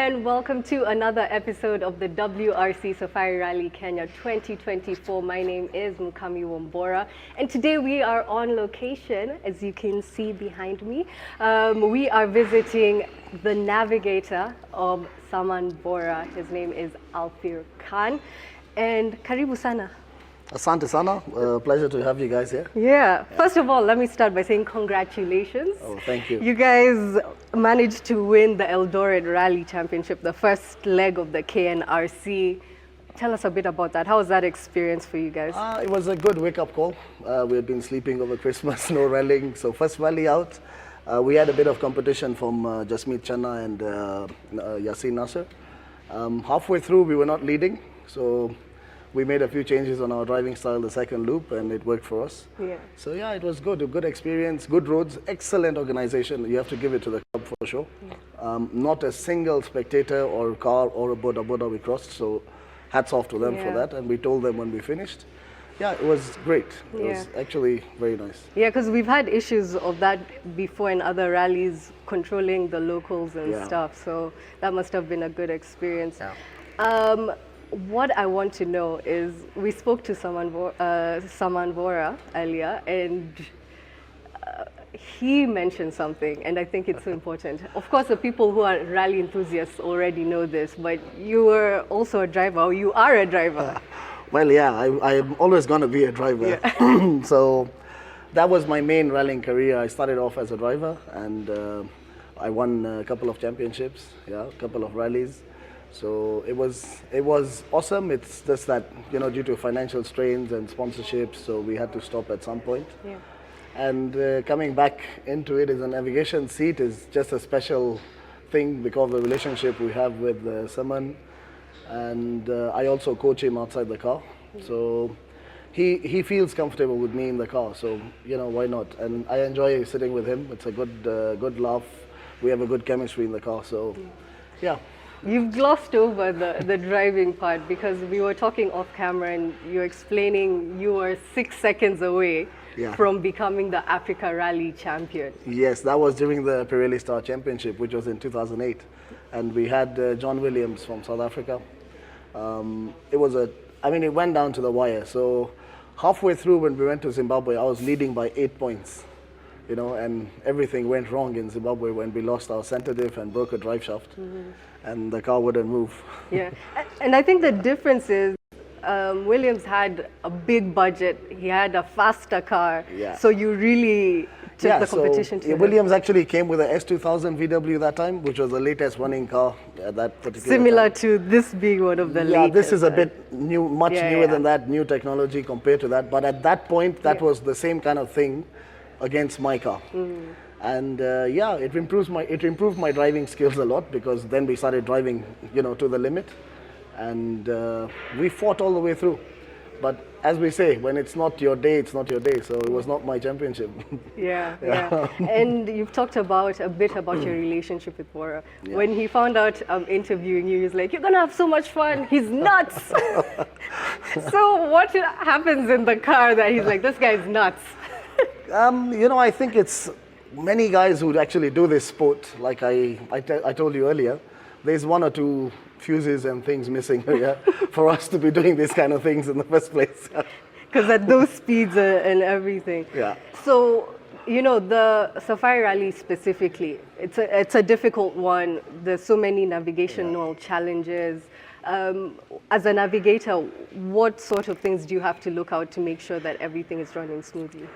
and welcome to another episode of the WRC Safari Rally Kenya 2024. My name is Mukami Wambora, and today we are on location, as you can see behind me. We are visiting the navigator of Saman-Bora. His name is Alfir Khan, and karibu sana. Asante sana. Pleasure to have you guys here. Yeah. First of all, let me start by saying congratulations. Oh, thank you. You guys managed to win the Eldoret Rally Championship, the first leg of the KNRC. Tell us a bit about that. How was that experience for you guys? It was a good wake-up call. We had been sleeping over Christmas, no rallying. So first rally out, we had a bit of competition from Jasmeet Channa and Yasin Nasser. Halfway through, we were not leading. So we made a few changes on our driving style the second loop, and it worked for us. Yeah. So yeah, it was good. A good experience, good roads, excellent organization. You have to give it to the club for sure. Yeah. Not a single spectator or car or a boda we crossed. So hats off to them for that. And we told them when we finished. Yeah, it was great. It was actually very nice. Yeah, because we've had issues of that before in other rallies, controlling the locals and stuff. So that must have been a good experience. Yeah. What I want to know is, we spoke to Saman-Bora earlier, and he mentioned something, and I think it's so important. Of course, the people who are rally enthusiasts already know this, but you were also a driver, or you are a driver. Well, yeah, I'm always going to be a driver. Yeah. So that was my main rallying career. I started off as a driver, and I won a couple of championships, a couple of rallies. So it was awesome. It's just that, due to financial strains and sponsorships, so we had to stop at some point. Yeah. And coming back into it as a navigation seat is just a special thing because of the relationship we have with Saman. And I also coach him outside the car. So he feels comfortable with me in the car. So, why not? And I enjoy sitting with him. It's a good laugh. We have a good chemistry in the car. So, yeah. You've glossed over the driving part, because we were talking off camera and you're explaining you were 6 seconds away from becoming the Africa Rally champion. Yes, that was during the Pirelli Star Championship, which was in 2008. And we had John Williams from South Africa. It went down to the wire. So halfway through when we went to Zimbabwe, I was leading by 8 points. And everything went wrong in Zimbabwe when we lost our center diff and broke a drive shaft, and the car wouldn't move. Yeah, and I think the difference is Williams had a big budget. He had a faster car, so you really took the competition to Williams actually came with a S2000 VW that time, which was the latest running car at that particular Similar time. to this being one of the latest. Yeah, this is a bit new, much newer than that, new technology compared to that. But at that point, that was the same kind of thing against my car. And it improved my driving skills a lot, because then we started driving to the limit, and we fought all the way through. But as we say, when it's not your day, it's not your day. So it was not my championship. Yeah. And you've talked a bit about your relationship with Bora. Yeah. When he found out I'm interviewing you, he's like, "You're gonna have so much fun. He's nuts." So what happens in the car that he's like, "This guy's nuts"? I think it's many guys who actually do this sport. Like I told you earlier, there's one or two fuses and things missing for us to be doing these kind of things in the first place. Because at those speeds and everything. Yeah. So, the Safari Rally specifically, it's a difficult one. There's so many navigational challenges. As a navigator, what sort of things do you have to look out to make sure that everything is running smoothly?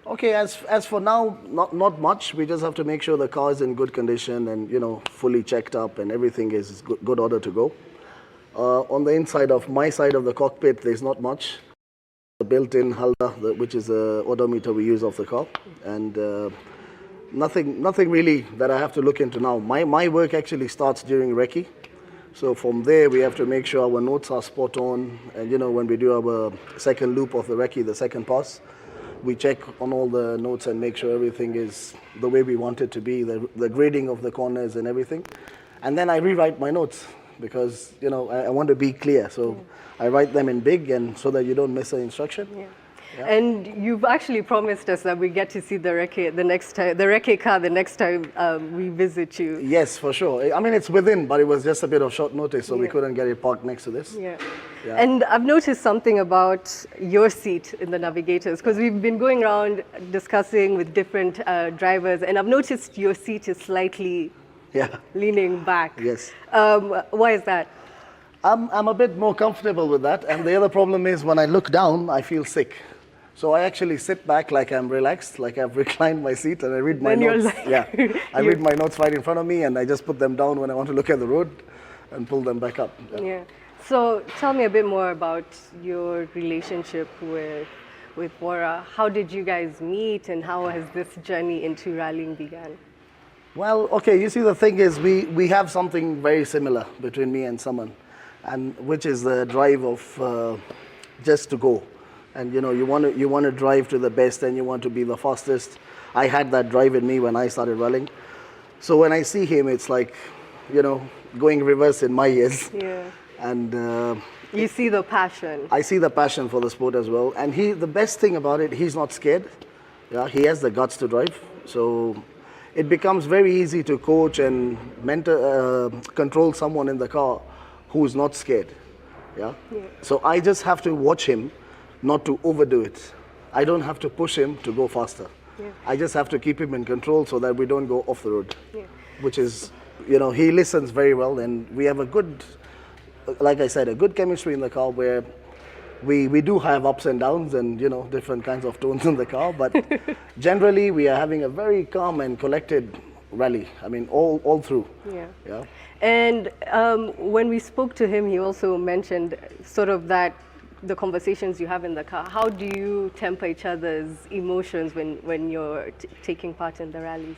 Okay, as for now, not much. We just have to make sure the car is in good condition and, fully checked up and everything is good order to go. On the inside of my side of the cockpit, there's not much. The built-in Halda, which is the odometer we use of the car, and nothing really that I have to look into now. My work actually starts during recce. So from there, we have to make sure our notes are spot on. And, when we do our second loop of the recce, the second pass, we check on all the notes and make sure everything is the way we want it to be, the grading of the corners and everything. And then I rewrite my notes, because I want to be clear. So I write them in big, and so that you don't miss an instruction. Yeah. Yeah. And you've actually promised us that we get to see the recce the next time, the recce car the next time we visit you. Yes, for sure. I mean, it's within, but it was just a bit of short notice, so we Yeah. couldn't get it parked next to this. Yeah. Yeah. And I've noticed something about your seat in the Navigators, because we've been going around discussing with different drivers, and I've noticed your seat is slightly Yeah. leaning back. Yes. Why is that? I'm a bit more comfortable with that, and the other problem is when I look down, I feel sick. So I actually sit back like I'm relaxed, like I've reclined my seat, and I read my Then you're notes. like- Yeah, I read my notes right in front of me, and I just put them down when I want to look at the road, and pull them back up. Yeah. So tell me a bit more about your relationship with Bora. How did you guys meet, and how has this journey into rallying begun? Well, okay, you see, the thing is, we have something very similar between me and someone, and which is the drive of just to go. And you want to drive to the best, and you want to be the fastest. I had that drive in me when I started rallying. So when I see him, it's like, going reverse in my ears. Yeah. And You see the passion. I see the passion for the sport as well. And the best thing about it, he's not scared. Yeah, he has the guts to drive. So it becomes very easy to coach and control someone in the car who's not scared. Yeah? So I just have to watch him not to overdo it. I don't have to push him to go faster. Yeah. I just have to keep him in control so that we don't go off the road. Yeah. Which is, he listens very well, and we have a good, like I said, a good chemistry in the car where we do have ups and downs and, different kinds of tones in the car, but generally we are having a very calm and collected rally. I mean, all through. Yeah. Yeah. And when we spoke to him, he also mentioned sort of that the conversations you have in the car. How do you temper each other's emotions when you're taking part in the rallies?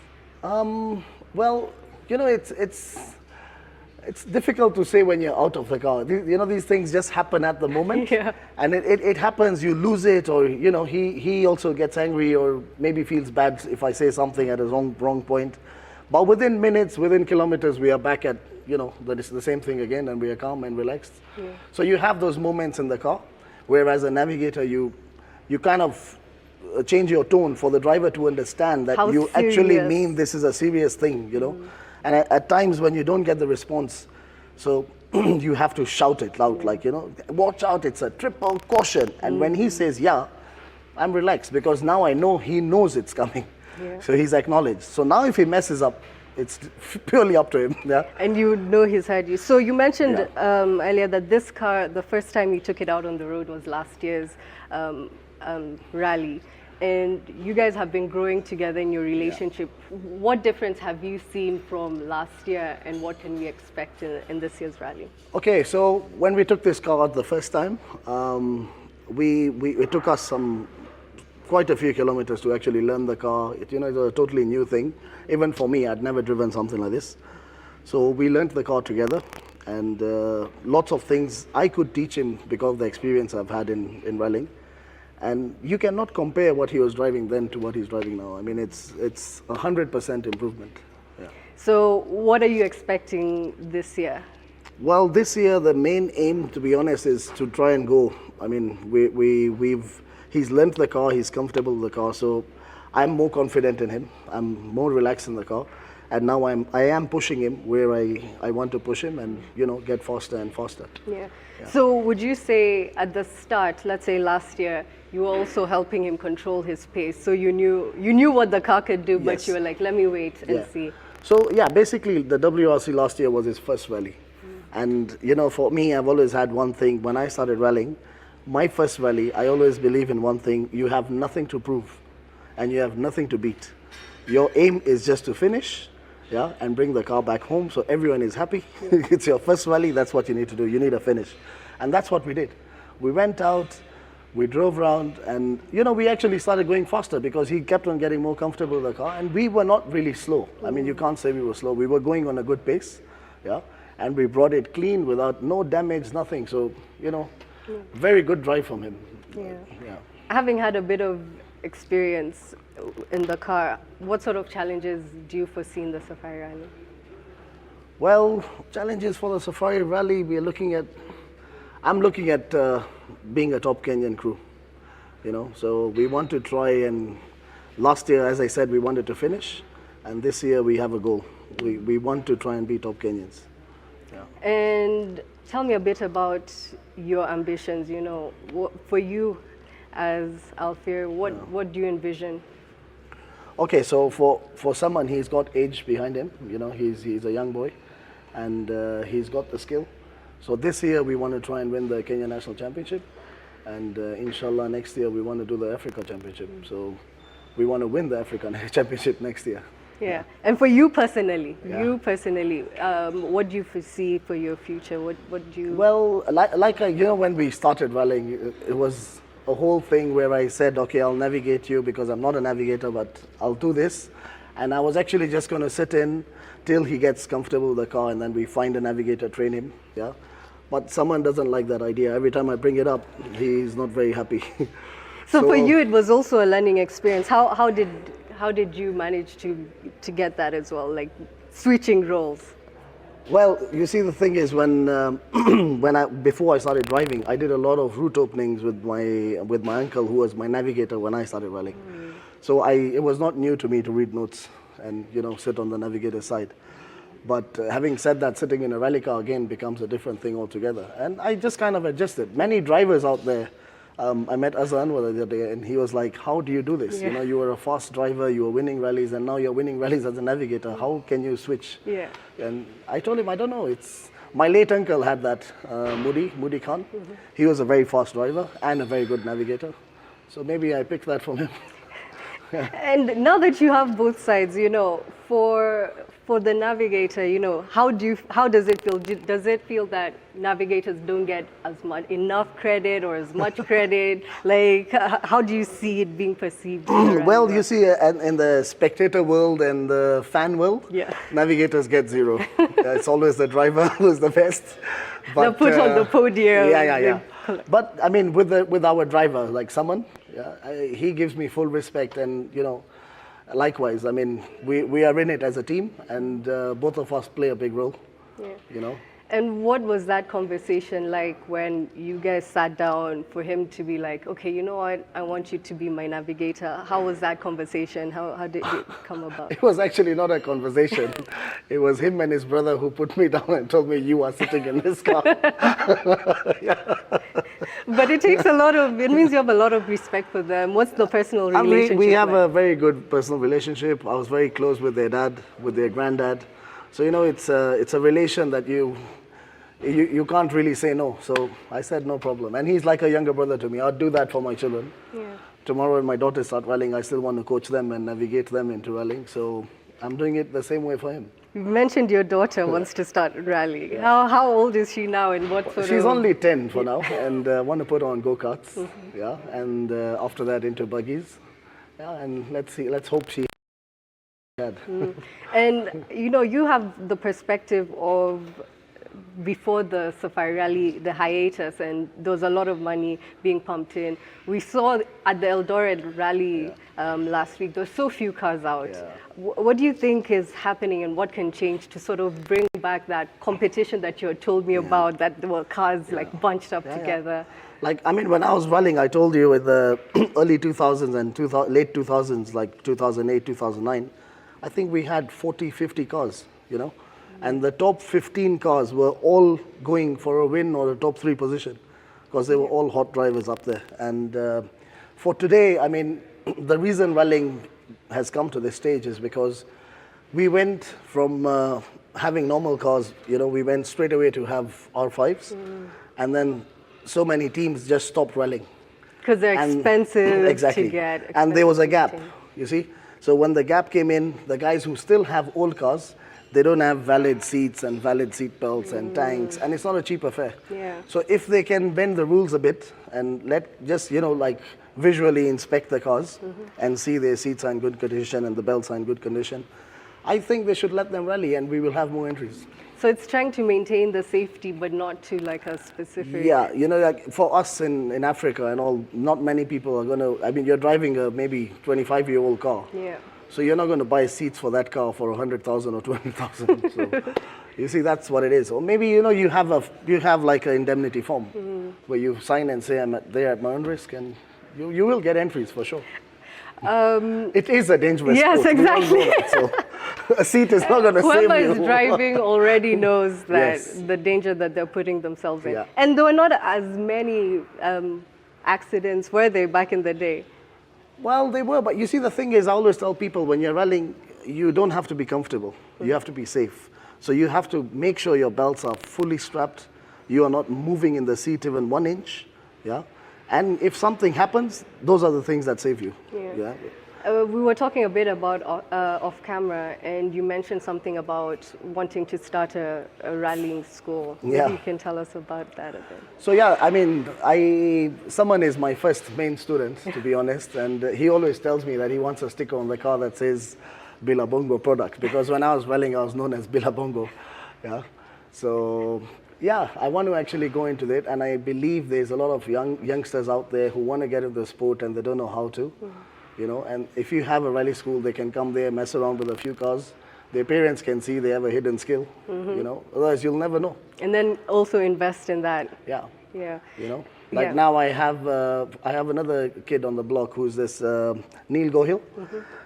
Well, it's difficult to say when you're out of the car. These things just happen at the moment. Yeah. And it happens, you lose it, or, he also gets angry or maybe feels bad if I say something at a wrong point. But within minutes, within kilometers, we are back at, the same thing again, and we are calm and relaxed. Yeah. So you have those moments in the car, whereas a navigator, you kind of change your tone for the driver to understand that How you actually serious. mean this is a serious thing, And at times when you don't get the response, so you have to shout it loud, like, watch out, it's a triple caution. And when he says, yeah, I'm relaxed, because now I know he knows it's coming. Yeah. So he's acknowledged. So now if he messes up, it's purely up to him. Yeah. And you know he's heard you. So you mentioned Yeah. earlier that this car, the first time you took it out on the road was last year's rally. And you guys have been growing together in your relationship. What difference have you seen from last year, and what can we expect in this year's rally? Okay, so when we took this car out the first time, it took us quite a few kilometers to actually learn the car. It was a totally new thing. Even for me, I'd never driven something like this. So we learned the car together, and lots of things I could teach him because of the experience I've had in rallying. And you cannot compare what he was driving then to what he's driving now. I mean, it's 100% improvement. Yeah. So what are you expecting this year? Well, this year the main aim, to be honest, is to try and go. I mean, he's learned the car, he's comfortable with the car, so I'm more confident in him. I'm more relaxed in the car, and now I am pushing him where I want to push him, and get faster and faster. Yeah. So would you say at the start, let's say last year, you were also helping him control his pace, so you knew what the car could do, but Yes. you were like, let me wait and Yeah. see. So yeah, basically the WRC last year was his first rally. And for me, I've always had one thing. When I started rallying, my first rally, I always believe in one thing: you have nothing to prove and you have nothing to beat. Your aim is just to finish, and bring the car back home so everyone is happy. It's your first rally, that's what you need to do. You need a finish. And that's what we did. We went out, we drove around, and we actually started going faster because he kept on getting more comfortable with the car, and we were not really slow. I mean, you can't say we were slow. We were going on a good pace, and we brought it clean without no damage, nothing. So, very good drive from him. Yeah. Having had a bit of experience in the car, what sort of challenges do you foresee in the Safari Rally? Well, challenges for the Safari Rally, I'm looking at being a top Kenyan crew. you know. So we want to try, and last year, as I said, we wanted to finish, and this year we have a goal. We want to try and be top Kenyans. Yeah. And tell me a bit about your ambitions, you know, for you as Alfir, what do you envision? Okay, so for someone, he's got age behind him, you know, he's a young boy, and he's got the skill. So this year we want to try and win the Kenya National Championship, and inshallah next year we want to do the Africa Championship. So we want to win the African Championship next year. Yeah, and for you personally, Yeah. What do you foresee for your future? What do you? Well, you know, when we started rallying, it was a whole thing where I said, okay, I'll navigate you because I'm not a navigator, but I'll do this. And I was actually just going to sit in till he gets comfortable with the car, and then we find a navigator, train him. Yeah, but someone doesn't like that idea. Every time I bring it up, he's not very happy. So for you, it was also a learning experience. How did you manage to get that as well, like switching roles? Well, you see, the thing is, when before I started driving, I did a lot of route openings with my uncle, who was my navigator when I started rallying. So it was not new to me to read notes and, you know, sit on the navigator side. But having said that, sitting in a rally car again becomes a different thing altogether. And I just kind of adjusted. Many drivers out there, I met Azan the other day, and he was like, how do you do this? Yeah. You know, you were a fast driver, you were winning rallies, and now you're winning rallies as a navigator. How can you switch? Yeah. And I told him, I don't know. It's my late uncle had that, Moody Khan. He was a very fast driver and a very good navigator. So maybe I picked that from him. And now that you have both sides, you know, for the navigator, you know, how does it feel? Does it feel that navigators don't get enough credit or as much credit? Like, how do you see it being perceived? Well, you see, in the spectator world and the fan world, yeah, navigators get zero. It's always the driver who's the best. But, they're put on the podium. Yeah. But I mean, with our driver, like Saman, he gives me full respect, and you know, likewise. I mean, we are in it as a team, and both of us play a big role. Yeah. You know. And what was that conversation like when you guys sat down for him to be like, okay, you know what, I want you to be my navigator? How was that conversation? How did it come about? It was actually not a conversation. It was him and his brother who put me down and told me, you are sitting in this car. Yeah. But it means you have a lot of respect for them. What's the personal relationship we have like? a very good personal relationship. I was very close with their dad, with their granddad. So, you know, it's a relation that you can't really say no. So I said, no problem. And he's like a younger brother to me. I'd do that for my children. Yeah. Tomorrow when my daughters start rallying, I still want to coach them and navigate them into rallying. So I'm doing it the same way for him. You mentioned your daughter wants to start rallying. Yeah. How old is she now, and what sort She's only 10 for now, and want to put her on go-karts. Yeah, and after that into buggies. Yeah, and let's hope she had. And you know, you have the perspective of before the Safari Rally, the hiatus, and there was a lot of money being pumped in. We saw at the Eldoret Rally last week, there were so few cars out. Yeah. What do you think is happening, and what can change to sort of bring back that competition that you had told me about, that there were cars like bunched up together? Like, I mean, when I was rallying, I told you in the early 2000s and late 2000s, like 2008, 2009, I think we had 40, 50 cars, you know? And the top 15 cars were all going for a win or a top 3 position, because they were all hot drivers up there. And for today, I mean, the reason rallying has come to this stage is because we went from having normal cars, you know, we went straight away to have R5s, and then so many teams just stopped rallying. Because they're expensive exactly. to get. And there was a gap, you see. So when the gap came in, the guys who still have old cars, they don't have valid seats and valid seat belts and tanks, and it's not a cheap affair. Yeah. So if they can bend the rules a bit and just, you know, like visually inspect the cars and see their seats are in good condition and the belts are in good condition, I think they should let them rally, and we will have more entries. So it's trying to maintain the safety, but not to like a specific... Yeah, you know, like for us in Africa and all, not many people are going to, I mean, you're driving a maybe 25-year-old car. Yeah. So you're not going to buy seats for that car for 100,000 or 20,000. So you see, that's what it is. Or maybe, you know, you have like an indemnity form where you sign and say, I'm there at my own risk, and You will get entries for sure. It is a dangerous yes, sport. exactly. We all know that, so a seat is not going to save you. Whoever is driving already knows that Yes. the danger that they're putting themselves in. Yeah. And there were not as many accidents, were they, back in the day? Well, they were, but you see, the thing is, I always tell people when you're rallying, you don't have to be comfortable. You have to be safe. So you have to make sure your belts are fully strapped. You are not moving in the seat even 1 inch. Yeah. And if something happens, those are the things that save you. Yeah. We were talking a bit about off camera, and you mentioned something about wanting to start a rallying school. Yeah. Maybe you can tell us about that a bit. So yeah, I mean, someone is my first main student, to be honest, and he always tells me that he wants a sticker on the car that says Billabongo product, because when I was rallying, I was known as Billabongo. Yeah. So yeah, I want to actually go into it, and I believe there's a lot of youngsters out there who want to get into the sport and they don't know how to. You know, and if you have a rally school, they can come there, mess around with a few cars. Their parents can see they have a hidden skill, you know, otherwise you'll never know. And then also invest in that. Yeah. Yeah. You know, like now I have another kid on the block who's this Neil Gohil.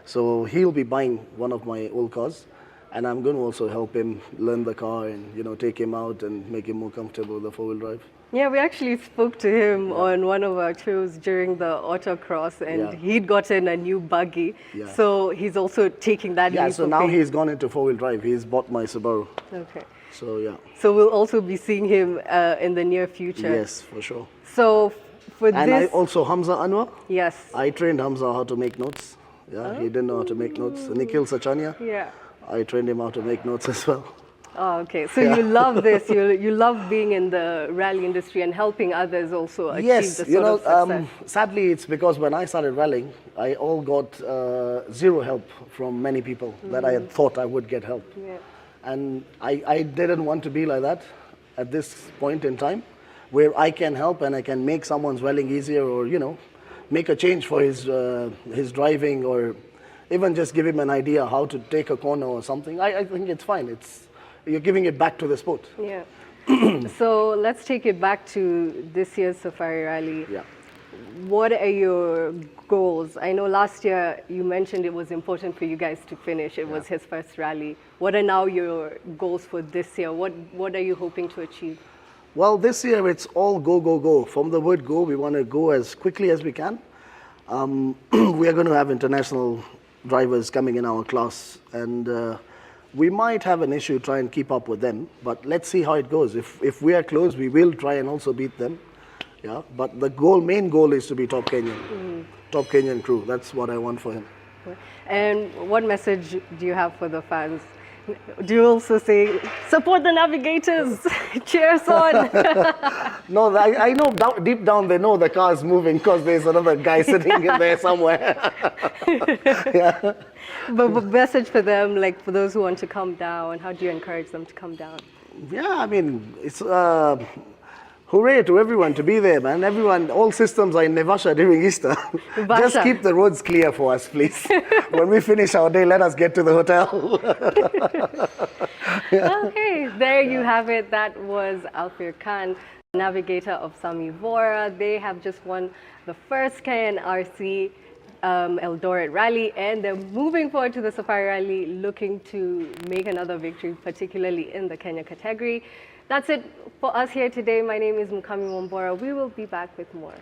So he'll be buying one of my old cars, and I'm going to also help him learn the car and, you know, take him out and make him more comfortable with the four-wheel drive. Yeah, we actually spoke to him on one of our shows during the autocross, and he'd gotten a new buggy. Yeah. So he's also taking that leap So of now faith. he's gone into four-wheel drive. He's bought my Subaru. Okay. So yeah. So we'll also be seeing him in the near future. Yes, for sure. So for And I this, also, Hamza Anwar, yes. I trained Hamza how to make notes. Yeah, he didn't know how to make notes. Nikhil Sachania, Yeah. I trained him how to make notes as well. Oh, okay. So you love this. You love being in the rally industry and helping others also achieve Yes, the you sort know, of success. sadly it's because when I started rallying, I all got zero help from many people that I had thought I would get help. Yeah. And I didn't want to be like that at this point in time, where I can help and I can make someone's rallying easier, or, you know, make a change for his driving, or even just give him an idea how to take a corner or something. I think it's fine. You're giving it back to the sport. Yeah. So let's take it back to this year's Safari Rally. Yeah. What are your goals? I know last year you mentioned it was important for you guys to finish. It was his first rally. What are now your goals for this year? What are you hoping to achieve? Well, this year it's all go, go, go. From the word go, we want to go as quickly as we can. We are going to have international drivers coming in our class, and we might have an issue trying to keep up with them, but let's see how it goes. If we are close, we will try and also beat them. Yeah, but the main goal is to be top Kenyan, top Kenyan crew. That's what I want for him. And what message do you have for the fans? Do you also say, support the navigators, cheer us on? No, I know deep down they know the car is moving because there's another guy sitting in there somewhere. Yeah. But message for them, like for those who want to come down, how do you encourage them to come down? Yeah, I mean, it's hooray to everyone to be there, man. Everyone, all systems are in Nevasha during Easter. Just keep the roads clear for us, please. When we finish our day, let us get to the hotel. Okay, there you have it. That was Alfir Khan, navigator of Sami Vora. They have just won the first Kenyan RC Eldoret rally, and they're moving forward to the Safari Rally, looking to make another victory, particularly in the Kenya category. That's it for us here today. My name is Mukami Wombora. We will be back with more.